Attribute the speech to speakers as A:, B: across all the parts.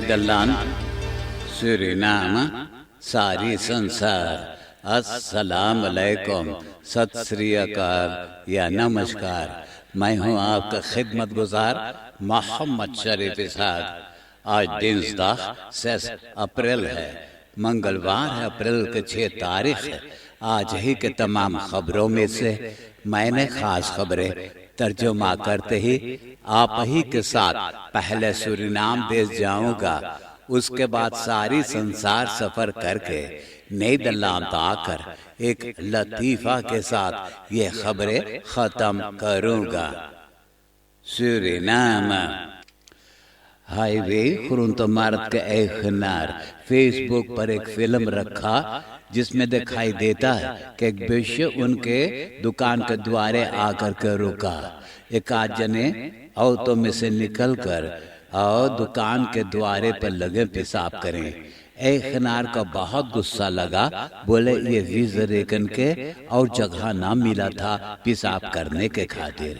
A: Nederland, Suriname, सारी संसार, अस्सलाम अलैकुम, सत श्री अकाल या नमस्कार। मैं हूँ आपका खिदमत गुजार मोहम्मद शरीफ इसाक। आज दिन 6 अप्रैल है, मंगलवार है, अप्रैल के 6 तारीख है। आज ही के तमाम खबरों में से मैंने खास खबरें तर्जुमा करते ही आप ही के साथ पहले सूरीनाम देश जाऊंगा, उसके बाद सारी संसार सफर करके नीदरलैंड आकर एक लतीफा के साथ ये खबरें खत्म करूंगा। सूरीनाम हाईवे खुरुंतमारत के एखनार फेसबुक पर एक फिल्म रखा जिसमें दिखाई देता है कि एक विषय उनके दुकान के द्वारे आकर के रुका। एक आध जने ऑटो में से निकलकर और दुकान के द्वारे पर लगे पेशाब करें। एखनार का बहुत गुस्सा लगा, बोले ये वीज़रेकन के और जगह ना मिला था पेशाब करने के खातिर।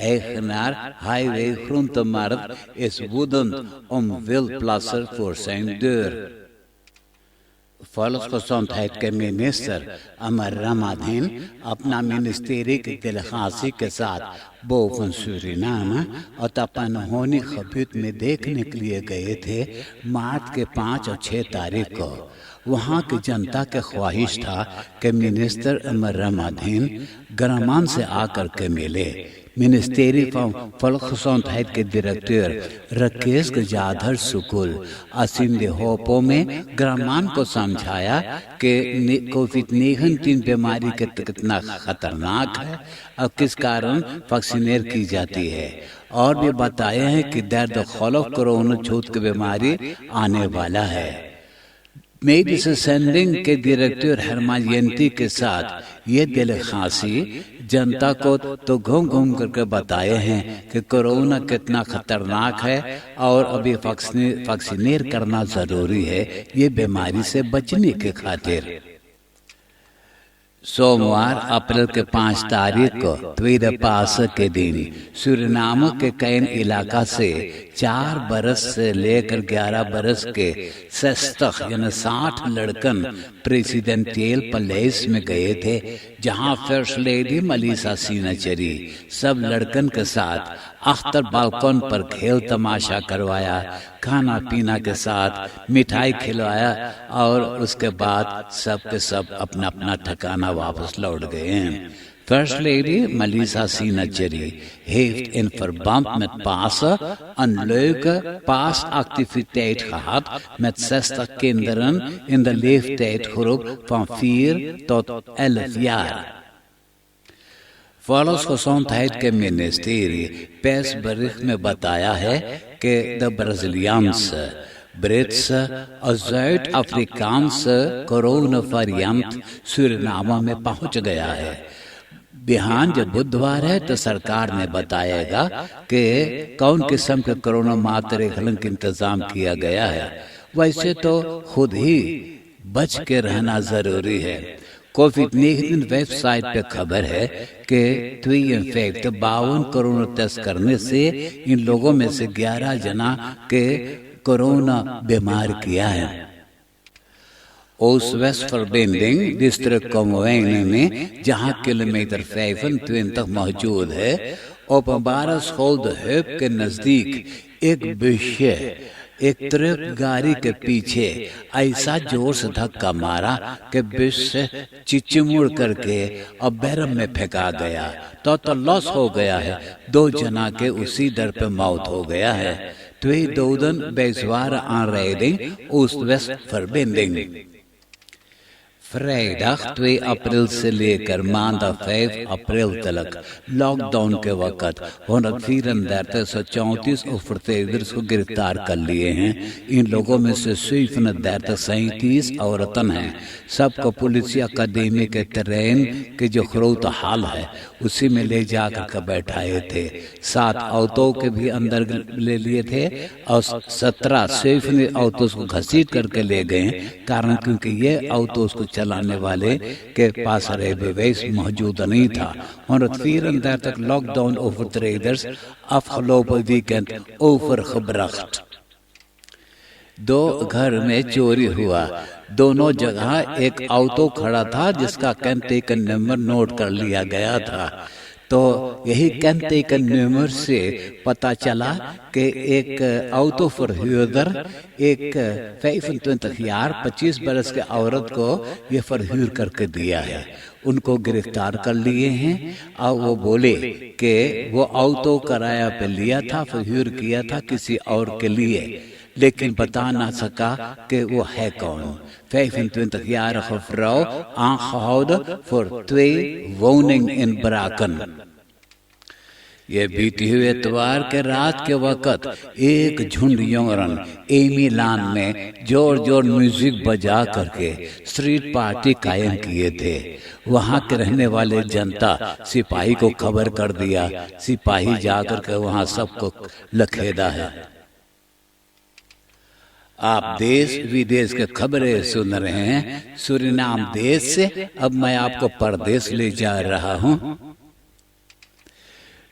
A: Eigenaar highway groentemarkt is woedend wilplasser voor zijn deur. Volksgezondheid के मिनिस्टर अमर रमाधीन अपना मिनिस्ट्री की दिलखासी के साथ बोफन सूरीनाम और तपनहोनी खबूत में देखने के लिए गए थे। मार्च के 5 और 6 तारीख को वहाँ की जनता के ख्वाहिश था कि मिनिस्टर अमर रमाधीन ग्रामान से आकर के मिले। मिनिस्ट्री फॉर volksgezondheid के डायरेक्टर राकेश गजाधर सुकुल असिंदे होपो में ग्रामान को समझाया कि कोविड-19 बीमारी कितना खतरनाक है और किस कारण वैक्सीनेट की जाती है, और भी बताए हैं कि दर्द खौफ कोरोना छूत की बीमारी आने वाला है। मेडिसिन सेंडिंग के डायरेक्टर हरमायंती के साथ ये दिल खांसी जनता को तो घूम घूम करके बताए हैं कि कोरोना कितना खतरनाक है और अभी वैक्सीनेट करना जरूरी है ये बीमारी से बचने के खातिर। सोमवार अप्रैल के 5 तारीख को tweede Pasen के दिन सूरीनाम के कैन इलाका से 4 बरस से लेकर 11 बरस के 60 लड़कन प्रेसिडेंटियल पैलेस में गए थे, जहां फर्स्ट लेडी मलीसा सीनाचरी सब लड़कन के साथ अख्तर बालकन पर खेल तमाशा करवाया, खाना पीना के साथ मिठाई खिलवाया और उसके बाद सब के सब अपना अपना ठिकाना वापस लौट गए हैं। First Lady Melissa Sinacheri heeft in verband met Pasen een leuke paasactiviteit gehad met 60 kinderen in de leeftijdsgroep van 4 tot 11 jaar. Volksgezondheid के मिनिस्ट्री प्रेस बरिख में बताया है कि द ब्राजीलियंस ब्रिट्स और south Afrikaans corona variant Suriname में पहुंच गया है। बिहान जब बुधवार है तो सरकार ने बताएगा कि कौन किस्म के कोरोना मातृकलन का इंतजाम किया गया है। वैसे तो खुद ही बच के रहना जरूरी है। कोविड-19 वेबसाइट पे खबर है कि 52 कोरोना टेस्ट करने से इन लोगों में से 11 जना के कोरोना बीमार किया है। ओस्ट-वेस्ट-verbinding डिस्ट्रिक्ट कोमोवेने में जहां किलोमीटर 25 मौजूद है, ओपनबारा स्कूल द हब के नजदीक एक विषय एक ट्रक गाड़ी के पीछे ऐसा जोर से धक्का मारा कि बिश से चिचिमुड़ करके और बैरम में फेंका गया तो लॉस हो गया है। 2 जना के उसी दर पे मौत हो गया है। Twee doden bij zware aanrijding Oost-West-verbinding. Vrijdag 2 अप्रैल से लेकर मानदाग 5 अप्रैल तक लॉकडाउन के वक्त 134 verteerders को गिरफ्तार कर लिए हैं। इन लोगों में से 37 औरतन हैं। सबको पुलिस अकादमी के ट्रेन के जो खरोत हाल है उसी में ले जाकर के बैठाए थे। 7 ऑटो के भी अंदर ले लिए थे और 17 सेफ ने ऑटो को घसीट करके ले गए, कारण क्योंकि ये ऑटो को चलाने वाले के पास rijbewijs मौजूद नहीं था। 134 lockdown overtreders afgelopen weekend overgebracht. दो घर में चोरी हुआ। दोनों जगह एक ऑटो खड़ा था जिसका कैंटेकन नंबर नोट कर लिया गया था। तो यही कैंटेकन नंबर से पता चला कि एक ऑटो फरह्यूदर एक 25 बरस के औरत को ये फरह्यूर करके दिया है। उनको गिरफ्तार कर लिए हैं और वो बोले कि वो ऑटो किराया पे लिया था, फरह्यूर किया था किसी और के लिए, लेकिन बता ना सका कि वो है कौन। 25-jarige vrouw aangehouden voor 2 woningen in Braken। ये बीती हुए इतवार के रात के वक्त एक झुंड यौरन एमिलान में जोर जोर म्यूजिक बजा करके स्ट्रीट पार्टी कायम किए थे। वहां के रहने वाले जनता सिपाही को खबर कर दिया। सिपाही जाकर के वहां सबको लखेदा है। आप देश विदेश के खबरें सुन रहे हैं सूरीनाम देश से। अब मैं आपको परदेश ले जा रहा हूं।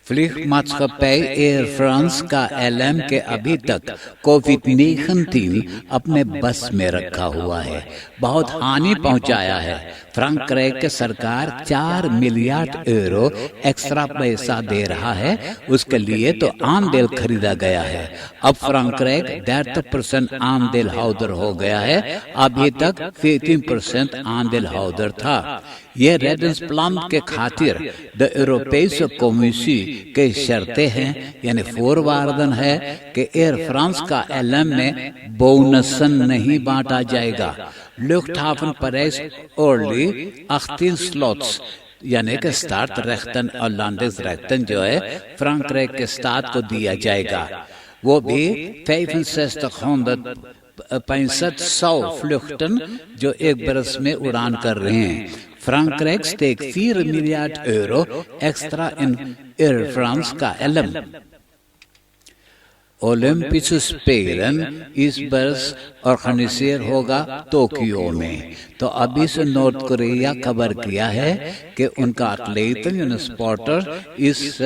A: vliegmaatschappij एयर फ्रांस का एलएम के अभी तक कोविड-19 अपने बस में रखा हुआ है, बहुत हानि पहुंचाया है। फ्रांक्राइक के सरकार 4 मिलियन यूरो एक्स्ट्रा पैसा दे रहा है, उसके लिए तो आमदेल खरीदा गया है। अब फ्रांक्राइक 30% आमदेल हाउदर हो गया है, अभी तक 15% आमदेल हाउदर था। ये रेडेंस प्लान के खातिर द यूरोपीय कमीसी के शर्तें हैं, यानी फोरवार्डन है कि एयर फ्रांस का एलएम में बोनसन नहीं बांटा जाएगा। लुफ्टहाfen Parijs ओनली 18 स्लॉट्स यानी कि स्टार्ट रेख्तन और लैंडिंग रेख्तन जो है फ्रांक्राइक के स्टार्ट को दिया जाएगा। वो भी 6500 फ्लुchten जो एक बरस में उड़ान कर रहे हैं। फ्रांक्राइक स्टेक 4 million euro extra in Air France का एलएम। ओलंपिक स्पेलन इस बरस ऑर्गेनाइजर होगा टोक्यो में। तो अभी से नॉर्थ कोरिया खबर किया है कि उनका एथलीट यानी स्पोर्टर इस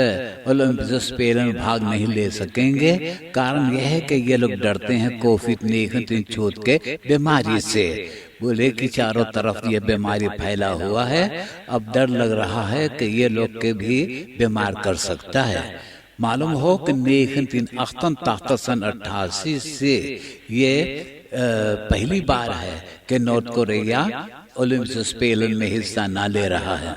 A: ओलंपिक स्पेलन भाग नहीं ले सकेंगे। कारण यह है कि ये लोग डरते हैं कोविड-19 छूत के बीमारी से। बोले कि चारों तरफ ये बीमारी फैला हुआ है, अब डर लग रहा है कि ये लोग के भी बीमार कर सकता है। मालूम हो कि 1988 से ये पहली बार है कि नॉर्थ कोरिया ओलंपिक स्पेलन में हिस्सा न ले रहा है।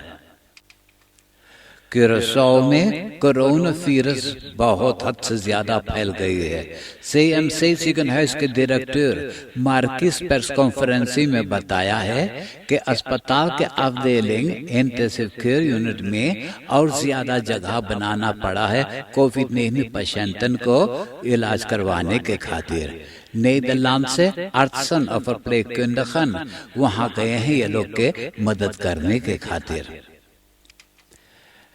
A: क्यूरासाओ में कोरोना वायरस बहुत हद से ज्यादा फैल गई है। CMC सिगनहाइस के डायरेक्टर मार्किस प्रेस कॉन्फ्रेंस में बताया है कि अस्पताल के अवदेलिंग इंटेंसिव केयर यूनिट में और ज्यादा जगह बनाना पड़ा है कोविड-19 पेशेंटन को इलाज करवाने के खातिर। नीदरलैंड से आर्ट्सन ऑफ प्लेकुंडखन वहां गए हैं ये लोग के मदद करने के खातिर।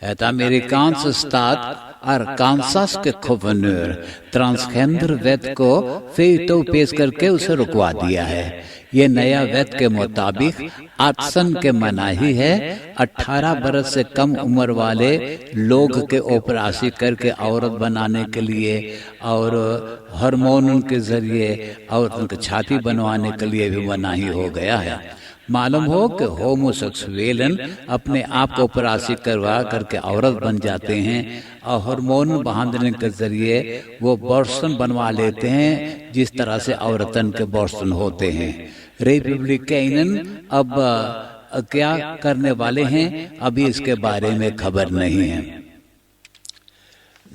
A: Het Amerikaanse staat अरकानसास के गवर्नर ट्रांसजेंडर वेट को वेटो पेश करके उसे रुकवा दिया है। ये नया वेट के मुताबिक आर्ट्सन के मनाही है 18 बरस से कम उम्र वाले लोग के ऑपरेशन करके औरत बनाने के लिए और हार्मोन के जरिए औरतों की छाती बनवाने के लिए भी मनाही हो गया है। मालूम हो कि होमोसेक्सुअल अपने आप को ऑपरेशन करवा करके औरत बन जाते हैं और हार्मोन बांधने के जरिए वो बॉर्सन बनवा लेते हैं, जिस तरह से औरतन के बॉर्सन होते हैं। रिपब्लिकन अब क्या करने वाले हैं अभी इसके बारे में खबर नहीं है।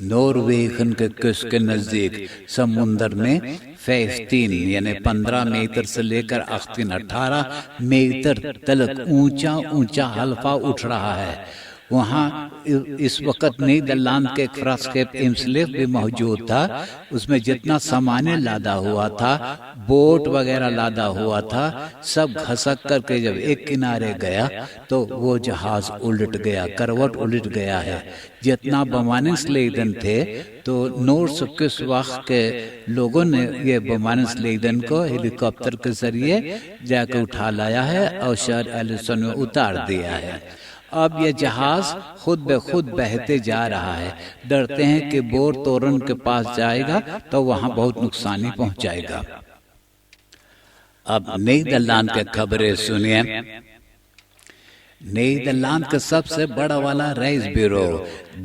A: नॉर्वेगन के कुछ के नजदीक समुद्र में 15 यानी 15 मीटर से लेकर 18 मीटर तक ऊंचा ऊंचा हल्का उठ रहा है। वहाँ इस वक्त नीदरलैंड के फ्रास्केप इम्सलेफ भी मौजूद था। उसमें जितना सामान लादा हुआ था, बोट वगैरह लादा हुआ था, सब घसक करके जब एक किनारे गया तो वो जहाज उलट गया, करवट उलट गया है। जितना बमानिस्लेडन थे तो नॉर्थ किस वक्त के लोगों ने ये बमानिस्लेडन को हेलीकॉप्टर के जरिए जाकर उठा लाया है और शहर एलिसन में उतार दिया है। अब ये जहाज खुद ब खुद बहते जा रहा है। डरते हैं कि बोर तोरन के पास जाएगा तो वहां बहुत नुकसानी पहुंचाएगा। अब नीदरलैंड के खबरें सुनिए। नीदरलैंड का सबसे बड़ा वाला राइस ब्यूरो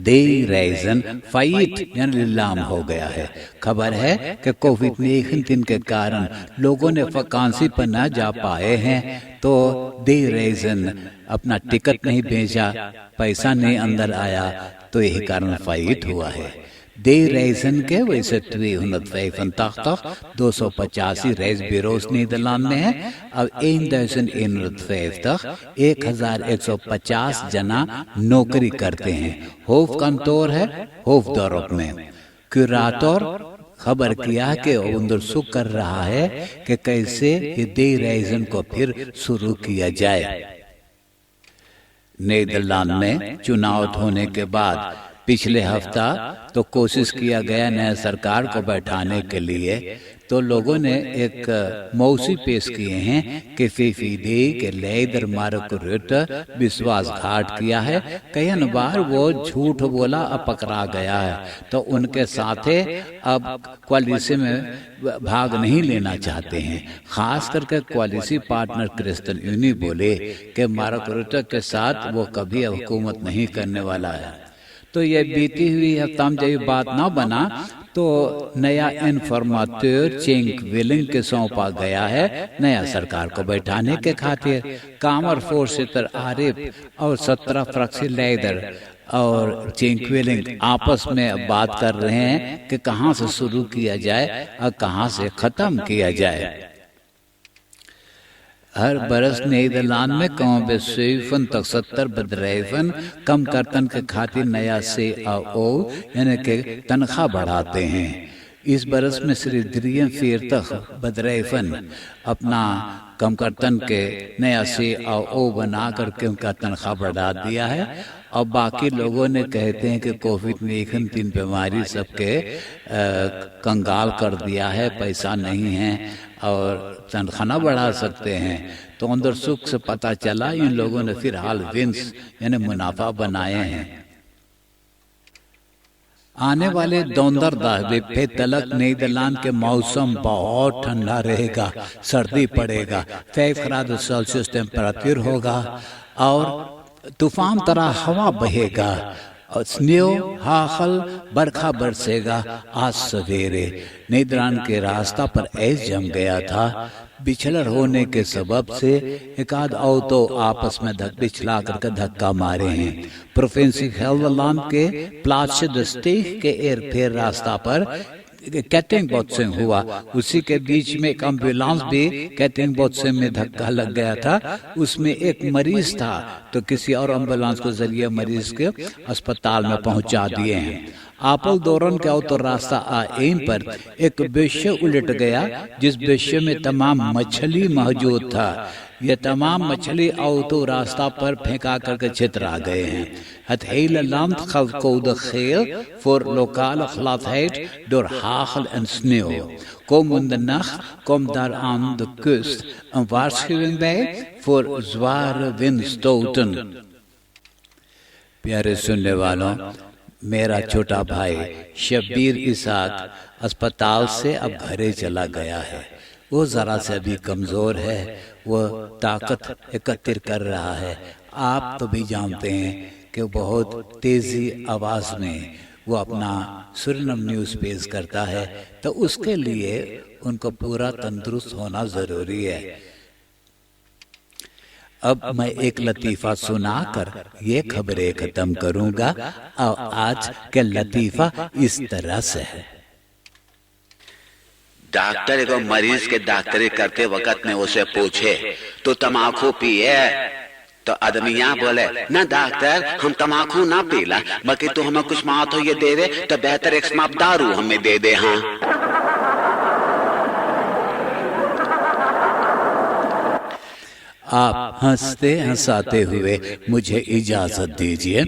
A: दे राइजन फाइट यानी नीलाम हो गया है। खबर है कि कोविड-19 के कारण लोगों ने वैकेंसी पर न जा पाए हैं, तो दे राइजन अपना टिकट नहीं भेजा, पैसा नहीं अंदर आया, तो यही कारण फाइट हुआ है। De reizen के वैसे 285 285 रेस ब्यूरोस नीदरलैंड में है। अब 1150 1150 जना नौकरी करते हैं। होफकंटोर है होफदोरप में। क्यूराटोर खबर किया कि उधर सुख कर रहा है कि कैसे ये दे राइजन को फिर शुरू किया जाए। नीदरलैंड में चुनाव होने के बाद पिछले हफ्ता तो कोशिश किया गया नया सरकार को बैठाने के लिए, तो लोगों ने एक मौसी पेश किए हैं कि फीफीडी के लेदर मार्क रुट विश्वासघात किया है, कई बार वो झूठ बोला और पकड़ा गया है, तो उनके साथ अब क्वालिसी में भाग नहीं लेना चाहते हैं। खास करके क्वालिसी पार्टनर क्रिस्टन यूनी बोले कि मार्क रुट के साथ वो कभी हुकूमत नहीं करने वाला है। तो ये बीती हुई हफ्ता में जब बात ना बना, तो नया इन्फॉर्मेटर चेंक विलिंग के सौंपा गया है नया सरकार को बैठाने के खातिर। कामर फोर्सितर आरिफ और 17 फ्रक्सी लेदर और चेंक विलिंग आपस में बात कर रहे हैं कि कहां से शुरू किया जाए और कहां से खत्म किया जाए। हर बरस नीदरलैंड में कम बे 70 bedrijven कम करतन के खातिर नया CAO यानी कि तनख्वाह बढ़ाते हैं। इस बरस में सिर्फ 43 bedrijven अपना कम करतन के नया CAO बना करके उनका तनख्वाह बढ़ा दिया है। और बाकी लोगों ने कहते हैं कि कोविड-19 बीमारी सबके कंगाल कर दिया है, पैसा नहीं है और तनख्वाह बढ़ा सकते हैं। तो अंदर सुख से पता चला इन लोगों ने फिलहाल विंस यानी मुनाफा बनाए हैं। आने वाले 2 तलक नीदरलैंड के मौसम बहुत ठंडा रहेगा, सर्दी पड़ेगा, 5 ग्राड सेल्सियस टेम्परेचर होगा और तूफान तरह हवा बहेगा और स्नो हाखल बरखा बरसेगा। आज सवेरे नीदरलैंड के रास्ता पर ऐस जम गया था। बिछड़र होने के सबब से एक आध ऑटो आपस में पिछला करके धक्का मारे हैं। प्रोविंसी हेल्वलैंड के प्लासिड स्टीक के एयरफेयर रास्ता पर कैटिंग बोत्सिंग हुआ। उसी के बीच में एक एम्बुलेंस भी कैटिंग बोत्सिंग में धक्का लग गया था। उसमें एक मरीज था, तो किसी और एम्बुलेंस के जरिए मरीज के अस्पताल में पहुंचा दिए हैं। आपल दोरन के तो रास्ता आइन पर एक बेश्य उलट गया, जिस बेश्य में तमाम मछली मौजूद था। ये तमाम मछली तो रास्ता पर फेंका करके छितरा गए हैं। Het hele land gekoude geel voor lokale gladheid door hagel en sneeuw. Komende nacht komt daar aan de kust een waarschuwing bij voor zware windstoten. प्यारे सुनने वालों, मेरा छोटा भाई शब्बीर इसाक अस्पताल से अब घरे चला गया है। वो जरा से अभी कमजोर है, वो ताकत एकत्रित कर रहा है। आप तो भी जानते हैं कि बहुत तेजी आवाज में वो अपना सुरनम न्यूज़ पेश करता है, तो उसके लिए उनको पूरा तंदुरुस्त होना जरूरी है। अब मैं एक लतीफ़ा सुनाकर ये खबरें खत्म करूंगा और आज के लतीफ़ा इस तरह से है।
B: डॉक्टर को मरीज के डॉक्टरी करते वक्त में उसे पूछे तो तम्बाकू पिए, तो आदमी यहाँ बोले ना डॉक्टर हम तम्बाकू ना पीला, बाकी तू हमें कुछ मात हो ये दे दे तो बेहतर एक समाप्त दारू हमें दे दे। हाँ,
A: आप हंसते हंसाते हुए मुझे इजाजत दीजिए।